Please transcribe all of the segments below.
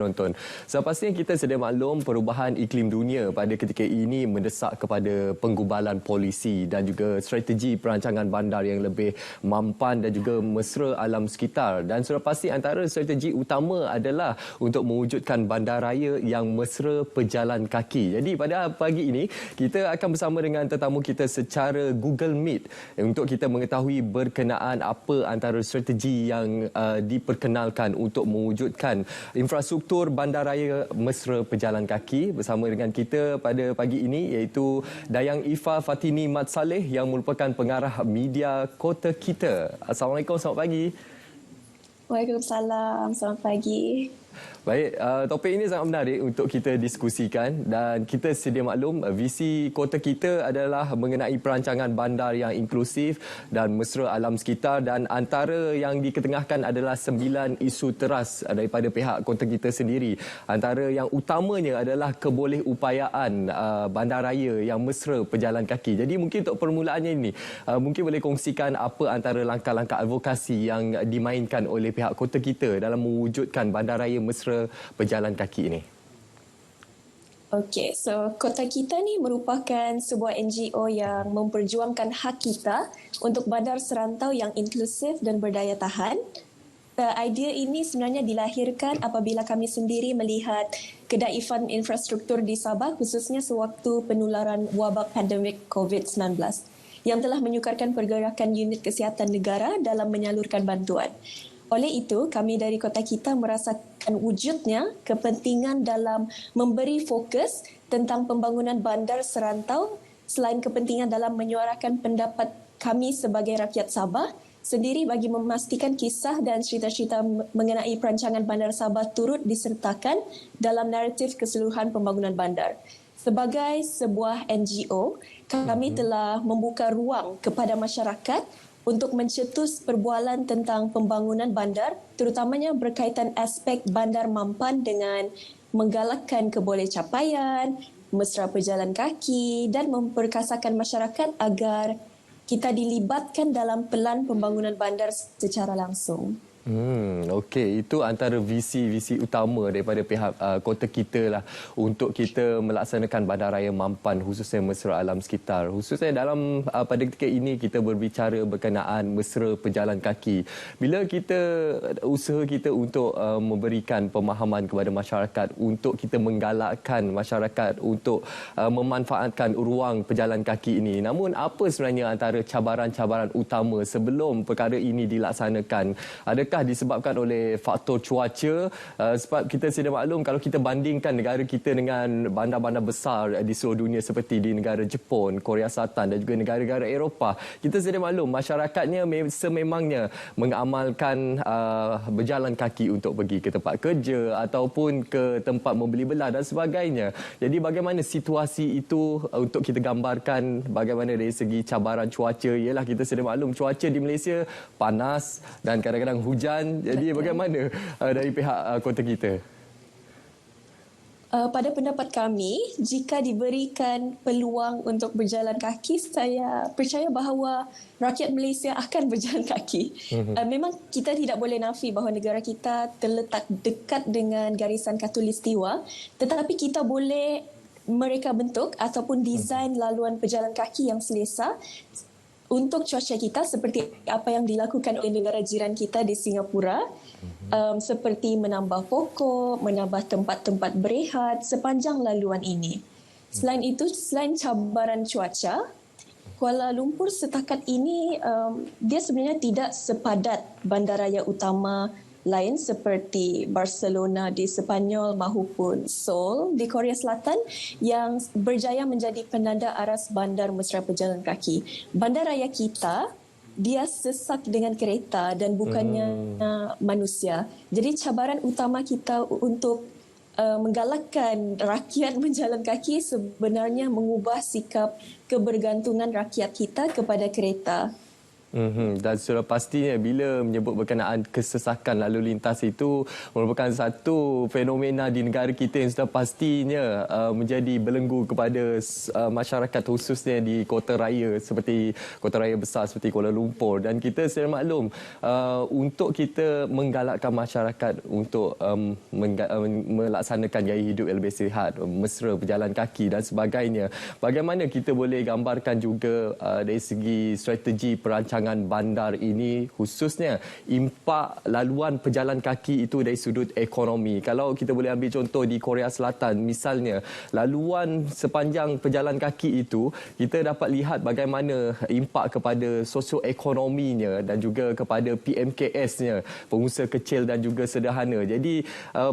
Penonton. Pastinya kita sedia maklum perubahan iklim dunia pada ketika ini mendesak kepada penggubalan polisi dan juga strategi perancangan bandar yang lebih mampan dan juga mesra alam sekitar. Dan sudah pasti antara strategi utama adalah untuk mewujudkan bandaraya yang mesra pejalan kaki. Jadi pada pagi ini kita akan bersama dengan tetamu kita secara Google Meet untuk kita mengetahui berkenaan apa antara strategi yang diperkenalkan untuk mewujudkan infrastruktur bandaraya mesra pejalan kaki. Bersama dengan kita pada pagi ini iaitu Dayang Ifah Fatini Mat Saleh yang merupakan pengarah media Kota Kita. Assalamualaikum, selamat pagi. Waalaikumsalam, selamat pagi. Baik, topik ini sangat menarik untuk kita diskusikan dan kita sedia maklum visi Kota Kita adalah mengenai perancangan bandar yang inklusif dan mesra alam sekitar, dan antara yang diketengahkan adalah 9 isu teras daripada pihak Kota Kita sendiri. Antara yang utamanya adalah kebolehupayaan bandaraya yang mesra pejalan kaki. Jadi mungkin untuk permulaannya ini, mungkin boleh kongsikan apa antara langkah-langkah advokasi yang dimainkan oleh pihak Kota Kita dalam mewujudkan bandaraya mesra pejalan kaki ini. Okey, so Kota Kita ni merupakan sebuah NGO yang memperjuangkan hak kita untuk bandar serantau yang inklusif dan berdaya tahan. Idea ini sebenarnya dilahirkan apabila kami sendiri melihat kedaifan infrastruktur di Sabah, khususnya sewaktu penularan wabak pandemik COVID-19 yang telah menyukarkan pergerakan unit kesihatan negara dalam menyalurkan bantuan. Oleh itu, kami dari Kota Kita merasakan wujudnya kepentingan dalam memberi fokus tentang pembangunan bandar serantau selain kepentingan dalam menyuarakan pendapat kami sebagai rakyat Sabah sendiri bagi memastikan kisah dan cerita-cerita mengenai perancangan bandar Sabah turut disertakan dalam naratif keseluruhan pembangunan bandar. Sebagai sebuah NGO, kami telah membuka ruang kepada masyarakat untuk mencetus perbualan tentang pembangunan bandar, terutamanya berkaitan aspek bandar mampan dengan menggalakkan kebolehcapaian, mesra pejalan kaki dan memperkasakan masyarakat agar kita dilibatkan dalam pelan pembangunan bandar secara langsung. Okey, itu antara visi-visi utama daripada pihak Kota Kita lah untuk kita melaksanakan bandaraya mampan khususnya mesra alam sekitar. Khususnya dalam pada ketika ini kita berbicara berkenaan mesra pejalan kaki. Bila usaha kita untuk memberikan pemahaman kepada masyarakat, untuk kita menggalakkan masyarakat untuk memanfaatkan ruang pejalan kaki ini. Namun apa sebenarnya antara cabaran-cabaran utama sebelum perkara ini dilaksanakan? Adakah disebabkan oleh faktor cuaca? Sebab kita sedia maklum kalau kita bandingkan negara kita dengan bandar-bandar besar di seluruh dunia seperti di negara Jepun, Korea Selatan dan juga negara-negara Eropah, kita sedia maklum masyarakatnya sememangnya mengamalkan berjalan kaki untuk pergi ke tempat kerja ataupun ke tempat membeli belah dan sebagainya. Jadi bagaimana situasi itu untuk kita gambarkan bagaimana dari segi cabaran cuaca? Ialah kita sedia maklum cuaca di Malaysia panas dan kadang-kadang hujan. Jadi bagaimana dari pihak Kota Kita? Pada pendapat kami, jika diberikan peluang untuk berjalan kaki, saya percaya bahawa rakyat Malaysia akan berjalan kaki. Memang kita tidak boleh nafi bahawa negara kita terletak dekat dengan garisan khatulistiwa, tetapi kita boleh mereka bentuk ataupun desain laluan pejalan kaki yang selesa untuk cuaca kita seperti apa yang dilakukan oleh negara jiran kita di Singapura, seperti menambah pokok, menambah tempat-tempat berehat sepanjang laluan ini. Selain itu, selain cabaran cuaca, Kuala Lumpur setakat ini dia sebenarnya tidak sepadat bandaraya utama lain seperti Barcelona di Sepanyol maupun Seoul di Korea Selatan yang berjaya menjadi penanda aras bandar mesra pejalan kaki. Bandaraya kita dia sesak dengan kereta dan bukannya manusia. Jadi cabaran utama kita untuk menggalakkan rakyat berjalan kaki sebenarnya mengubah sikap kebergantungan rakyat kita kepada kereta. Dan sudah pastinya bila menyebut berkenaan kesesakan lalu lintas itu merupakan satu fenomena di negara kita yang sudah pastinya menjadi belenggu kepada masyarakat, khususnya di kota raya seperti kota raya besar seperti Kuala Lumpur. Dan kita secara maklum untuk kita menggalakkan masyarakat untuk melaksanakan gaya hidup yang lebih sihat, mesra, berjalan kaki dan sebagainya, bagaimana kita boleh gambarkan juga dari segi strategi perancangan bandar ini, khususnya impak laluan pejalan kaki itu dari sudut ekonomi. Kalau kita boleh ambil contoh di Korea Selatan misalnya, laluan sepanjang pejalan kaki itu kita dapat lihat bagaimana impak kepada sosioekonominya dan juga kepada PMKS-nya, pengusaha kecil dan juga sederhana. Jadi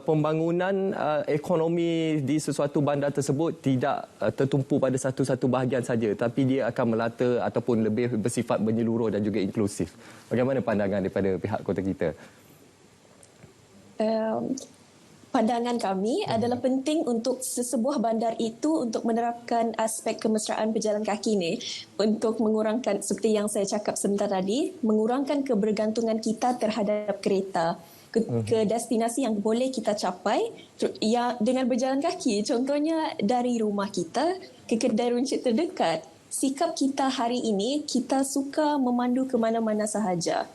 pembangunan ekonomi di sesuatu bandar tersebut tidak tertumpu pada satu-satu bahagian saja, tapi dia akan melata ataupun lebih bersifat menyeluruh dan juga inklusif. Bagaimana pandangan daripada pihak kota kita? Pandangan kami adalah penting untuk sesebuah bandar itu untuk menerapkan aspek kemesraan pejalan kaki ini untuk mengurangkan, seperti yang saya cakap sebentar tadi, mengurangkan kebergantungan kita terhadap kereta ke destinasi yang boleh kita capai ya, dengan berjalan kaki. Contohnya dari rumah kita ke kedai runcit terdekat. Sikap kita hari ini, kita suka memandu ke mana-mana sahaja.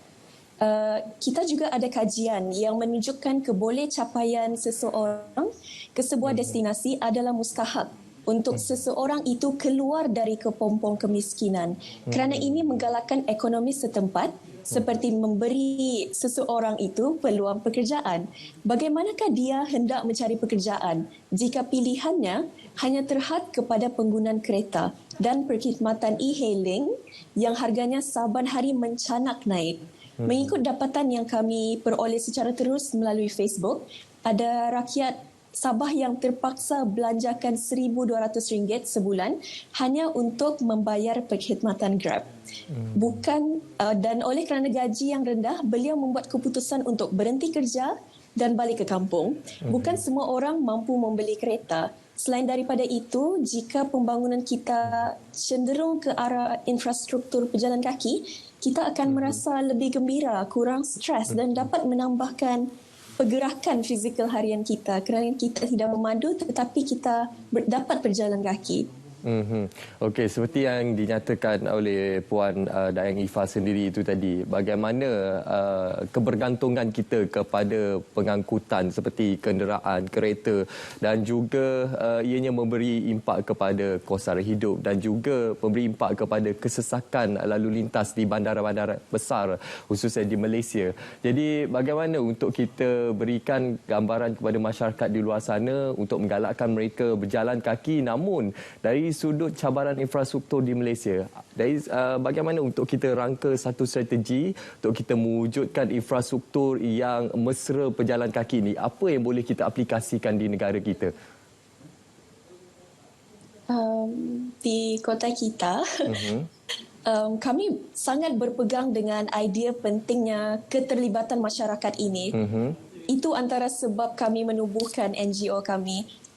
Kita juga ada kajian yang menunjukkan keboleh capaian seseorang ke sebuah destinasi adalah mustahak untuk seseorang itu keluar dari kepompong kemiskinan. Kerana ini menggalakkan ekonomi setempat seperti memberi seseorang itu peluang pekerjaan. Bagaimanakah dia hendak mencari pekerjaan jika pilihannya hanya terhad kepada penggunaan kereta dan perkhidmatan e-hailing yang harganya saban hari mencanak naik? Mengikut dapatan yang kami peroleh secara terus melalui Facebook, ada rakyat Sabah yang terpaksa belanjakan RM1,200 sebulan hanya untuk membayar perkhidmatan Grab. Dan oleh kerana gaji yang rendah, beliau membuat keputusan untuk berhenti kerja dan balik ke kampung. Bukan semua orang mampu membeli kereta. Selain daripada itu, jika pembangunan kita cenderung ke arah infrastruktur pejalan kaki, kita akan merasa lebih gembira, kurang stres dan dapat menambahkan pergerakan fizikal harian kita kerana kita tidak memandu tetapi kita dapat berjalan kaki. Okey, seperti yang dinyatakan oleh Puan Dayang Ifah sendiri itu tadi, bagaimana kebergantungan kita kepada pengangkutan seperti kenderaan, kereta dan juga ianya memberi impak kepada kos sara hidup dan juga memberi impak kepada kesesakan lalu lintas di bandar-bandar besar khususnya di Malaysia. Jadi bagaimana untuk kita berikan gambaran kepada masyarakat di luar sana untuk menggalakkan mereka berjalan kaki, namun dari sudut cabaran infrastruktur di Malaysia, bagaimana untuk kita rangka satu strategi untuk kita mewujudkan infrastruktur yang mesra pejalan kaki ini? Apa yang boleh kita aplikasikan di negara kita? Di kota kita, kami sangat berpegang dengan idea pentingnya keterlibatan masyarakat ini. Itu antara sebab kami menubuhkan NGO kami.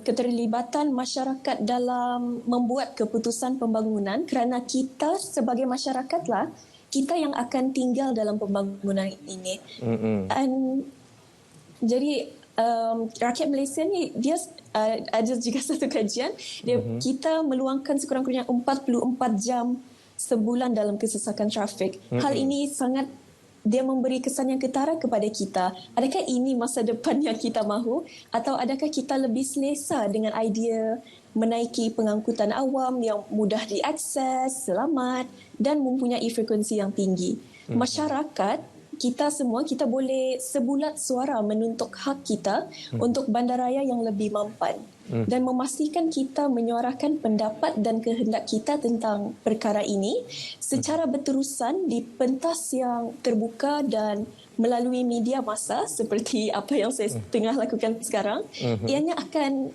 Keterlibatan masyarakat dalam membuat keputusan pembangunan kerana kita sebagai masyarakatlah kita yang akan tinggal dalam pembangunan ini. Jadi rakyat Malaysia ni dia ada juga satu kajian kita meluangkan sekurang-kurangnya 44 jam sebulan dalam kesesakan trafik. Hal ini sangat dia memberi kesan yang ketara kepada kita. Adakah ini masa depan yang kita mahu atau adakah kita lebih selesa dengan idea menaiki pengangkutan awam yang mudah diakses, selamat dan mempunyai frekuensi yang tinggi? Masyarakat, kita semua, kita boleh sebulat suara menuntut hak kita untuk bandaraya yang lebih mampan dan memastikan kita menyuarakan pendapat dan kehendak kita tentang perkara ini secara berterusan di pentas yang terbuka dan melalui media massa seperti apa yang saya tengah lakukan sekarang. Ianya akan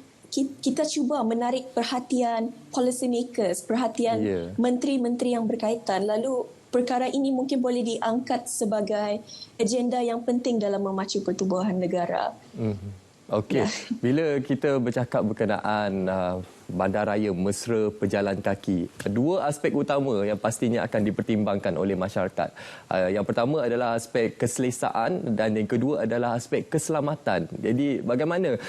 kita cuba menarik perhatian policy makers, perhatian menteri-menteri yang berkaitan, lalu perkara ini mungkin boleh diangkat sebagai agenda yang penting dalam memacu pertumbuhan negara. Okey, bila kita bercakap berkenaan bandaraya mesra pejalan kaki. Dua aspek utama yang pastinya akan dipertimbangkan oleh masyarakat. Yang pertama adalah aspek keselesaan dan yang kedua adalah aspek keselamatan. Jadi bagaimana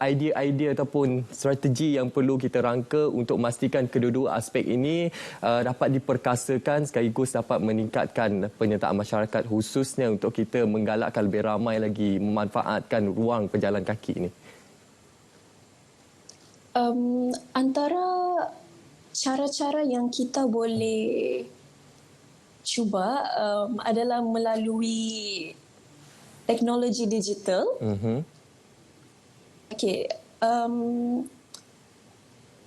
idea-idea ataupun strategi yang perlu kita rangka untuk memastikan kedua-dua aspek ini dapat diperkasakan sekaligus dapat meningkatkan penyertaan masyarakat, khususnya untuk kita menggalakkan lebih ramai lagi memanfaatkan ruang pejalan kaki ini. Antara cara-cara yang kita boleh cuba adalah melalui teknologi digital. Okey,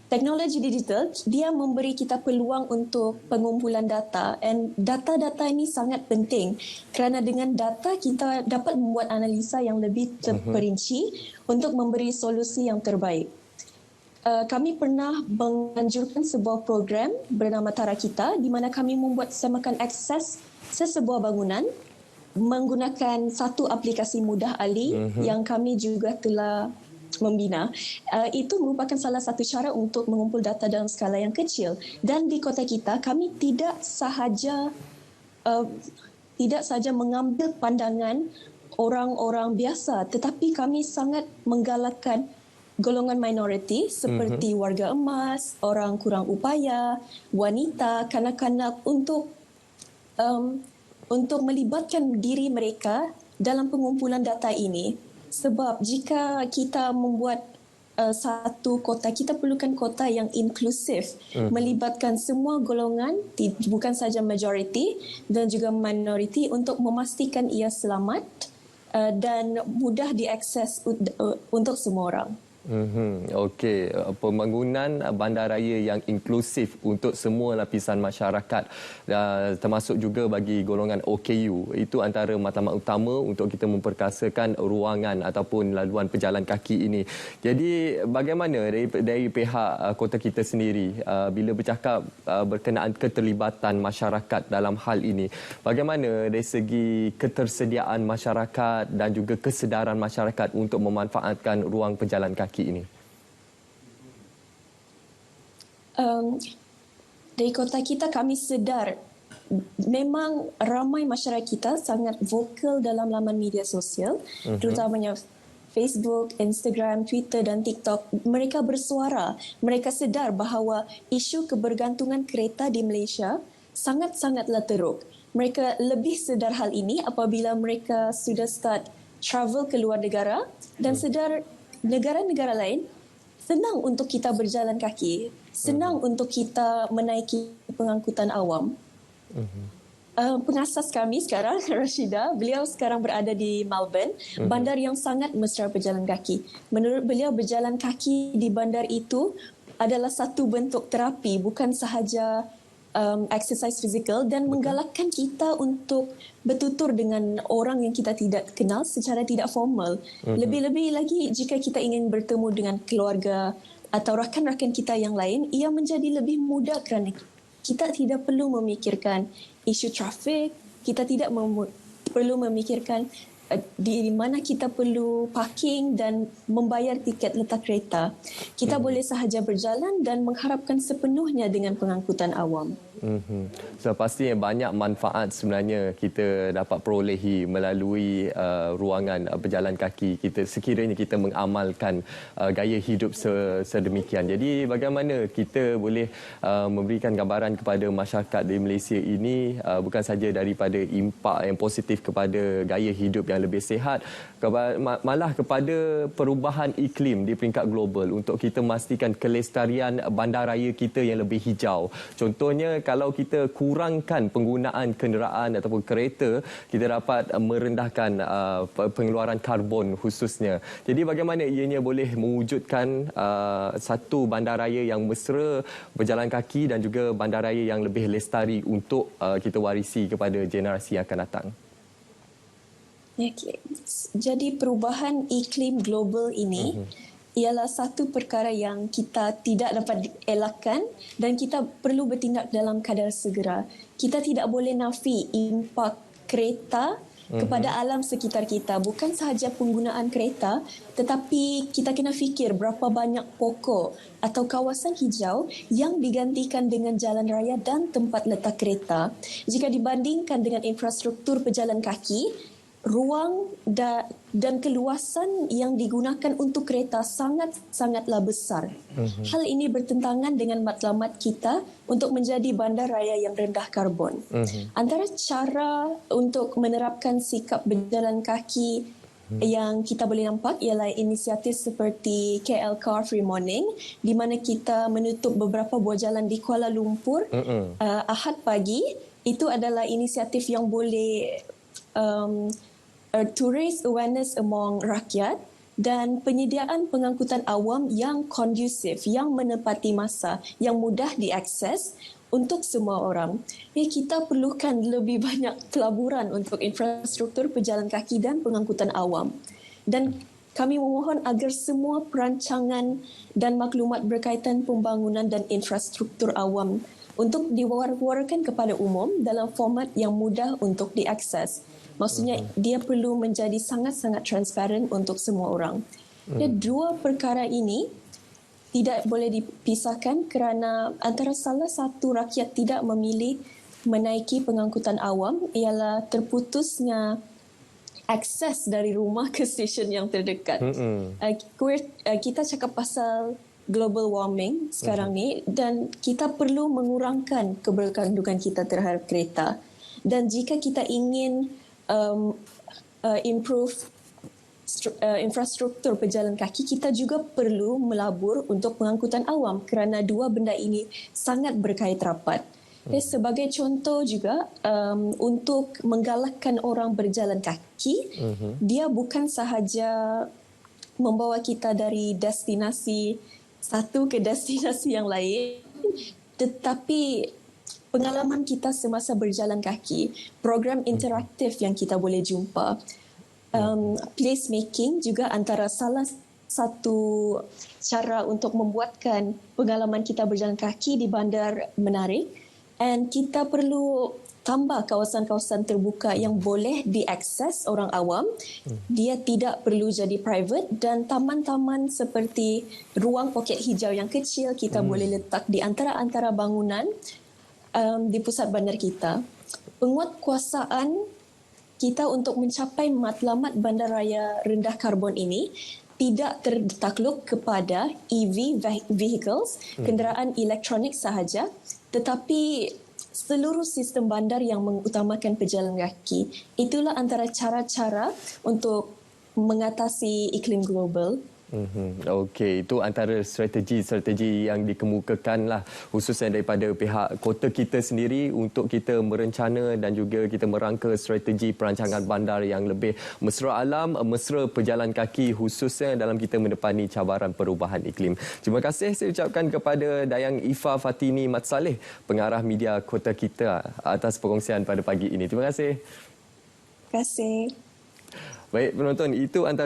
teknologi digital dia memberi kita peluang untuk pengumpulan data, dan data-data ini sangat penting kerana dengan data kita dapat membuat analisa yang lebih terperinci untuk memberi solusi yang terbaik. Kami pernah menganjurkan sebuah program bernama Tara Kita di mana kami membuat semakan akses sesebuah bangunan menggunakan satu aplikasi mudah alih yang kami juga telah membina. Itu merupakan salah satu cara untuk mengumpul data dalam skala yang kecil. Dan di kota kita, kami tidak sahaja mengambil pandangan orang-orang biasa, tetapi kami sangat menggalakkan golongan minoriti seperti warga emas, orang kurang upaya, wanita, kanak-kanak untuk melibatkan diri mereka dalam pengumpulan data ini. Sebab jika kita membuat satu kota, kita perlukan kota yang inklusif, melibatkan semua golongan, bukan saja majoriti dan juga minoriti, untuk memastikan ia selamat dan mudah diakses untuk semua orang. Okey, pembangunan bandaraya yang inklusif untuk semua lapisan masyarakat, termasuk juga bagi golongan OKU, itu antara matlamat utama untuk kita memperkasakan ruangan ataupun laluan pejalan kaki ini. Jadi bagaimana dari pihak kota kita sendiri bila bercakap berkenaan keterlibatan masyarakat dalam hal ini, bagaimana dari segi ketersediaan masyarakat dan juga kesedaran masyarakat untuk memanfaatkan ruang pejalan kaki ini? Dari kota kita, kami sedar memang ramai masyarakat kita sangat vokal dalam laman media sosial, terutamanya Facebook, Instagram, Twitter dan TikTok. Mereka bersuara, mereka sedar bahawa isu kebergantungan kereta di Malaysia sangat-sangatlah teruk. Mereka lebih sedar hal ini apabila mereka sudah start travel ke luar negara dan sedar negara-negara lain senang untuk kita berjalan kaki, senang untuk kita menaiki pengangkutan awam. Pengasas kami sekarang, Rashida, beliau sekarang berada di Melbourne, bandar yang sangat mesra berjalan kaki. Menurut beliau, berjalan kaki di bandar itu adalah satu bentuk terapi, bukan sahaja exercise fizikal, dan menggalakkan kita untuk bertutur dengan orang yang kita tidak kenal secara tidak formal. Lebih-lebih lagi jika kita ingin bertemu dengan keluarga atau rakan-rakan kita yang lain, ia menjadi lebih mudah kerana kita tidak perlu memikirkan isu trafik, kita tidak perlu memikirkan di mana kita perlu parking dan membayar tiket letak kereta. Kita boleh sahaja berjalan dan mengharapkan sepenuhnya dengan pengangkutan awam. So, pastinya banyak manfaat sebenarnya kita dapat perolehi melalui ruangan berjalan kaki kita sekiranya kita mengamalkan gaya hidup sedemikian. Jadi bagaimana kita boleh memberikan gambaran kepada masyarakat di Malaysia ini bukan saja daripada impak yang positif kepada gaya hidup yang lebih sihat, malah kepada perubahan iklim di peringkat global untuk kita memastikan kelestarian bandaraya kita yang lebih hijau. Contohnya, kalau kita kurangkan penggunaan kenderaan ataupun kereta, kita dapat merendahkan pengeluaran karbon khususnya. Jadi bagaimana ianya boleh mewujudkan satu bandaraya yang mesra berjalan kaki dan juga bandaraya yang lebih lestari untuk kita warisi kepada generasi yang akan datang? Okay. Jadi perubahan iklim global ini ialah satu perkara yang kita tidak dapat elakkan dan kita perlu bertindak dalam kadar segera. Kita tidak boleh nafi impak kereta kepada alam sekitar kita. Bukan sahaja penggunaan kereta, tetapi kita kena fikir berapa banyak pokok atau kawasan hijau yang digantikan dengan jalan raya dan tempat letak kereta. Jika dibandingkan dengan infrastruktur pejalan kaki, ruang dan keluasan yang digunakan untuk kereta sangatlah besar. Hal ini bertentangan dengan matlamat kita untuk menjadi bandar raya yang rendah karbon. Antara cara untuk menerapkan sikap berjalan kaki yang kita boleh nampak ialah inisiatif seperti KL Car Free Morning, di mana kita menutup beberapa buah jalan di Kuala Lumpur Ahad pagi. Itu adalah inisiatif yang boleh to raise awareness among rakyat dan penyediaan pengangkutan awam yang kondusif, yang menepati masa, yang mudah diakses untuk semua orang. Kita perlukan lebih banyak pelaburan untuk infrastruktur pejalan kaki dan pengangkutan awam. Dan kami memohon agar semua perancangan dan maklumat berkaitan pembangunan dan infrastruktur awam untuk diwar-warkan kepada umum dalam format yang mudah untuk diakses. Maksudnya dia perlu menjadi sangat-sangat transparan untuk semua orang. Dan dua perkara ini tidak boleh dipisahkan kerana antara salah satu rakyat tidak memilih menaiki pengangkutan awam ialah terputusnya akses dari rumah ke stesen yang terdekat. Kita cakap pasal global warming sekarang ni dan kita perlu mengurangkan kebergantungan kita terhadap kereta. Dan jika kita ingin improve infrastruktur pejalan kaki, kita juga perlu melabur untuk pengangkutan awam kerana dua benda ini sangat berkait rapat. Sebagai contoh juga, untuk menggalakkan orang berjalan kaki, dia bukan sahaja membawa kita dari destinasi satu ke destinasi yang lain, tetapi pengalaman kita semasa berjalan kaki, program interaktif yang kita boleh jumpa, placemaking juga antara salah satu cara untuk membuatkan pengalaman kita berjalan kaki di bandar menarik. Dan kita perlu tambah kawasan-kawasan terbuka yang boleh diakses orang awam. Dia tidak perlu jadi private, dan taman-taman seperti ruang poket hijau yang kecil kita boleh letak di antara-antara bangunan di pusat bandar kita. Penguatkuasaan kita untuk mencapai matlamat bandaraya rendah karbon ini tidak tertakluk kepada EV vehicles, kenderaan elektronik sahaja, tetapi seluruh sistem bandar yang mengutamakan pejalan kaki. Itulah antara cara-cara untuk mengatasi iklim global. Okey, itu antara strategi yang dikemukakan lah, khususnya daripada pihak kota kita sendiri untuk kita merencana dan juga kita merangka strategi perancangan bandar yang lebih mesra alam, mesra pejalan kaki, khususnya dalam kita menepani cabaran perubahan iklim. Terima kasih saya ucapkan kepada Dayang Ifah Fatini Mat Saleh, pengarah media kota kita, atas perkongsian pada pagi ini. Terima kasih. Terima kasih. Baik penonton, itu antara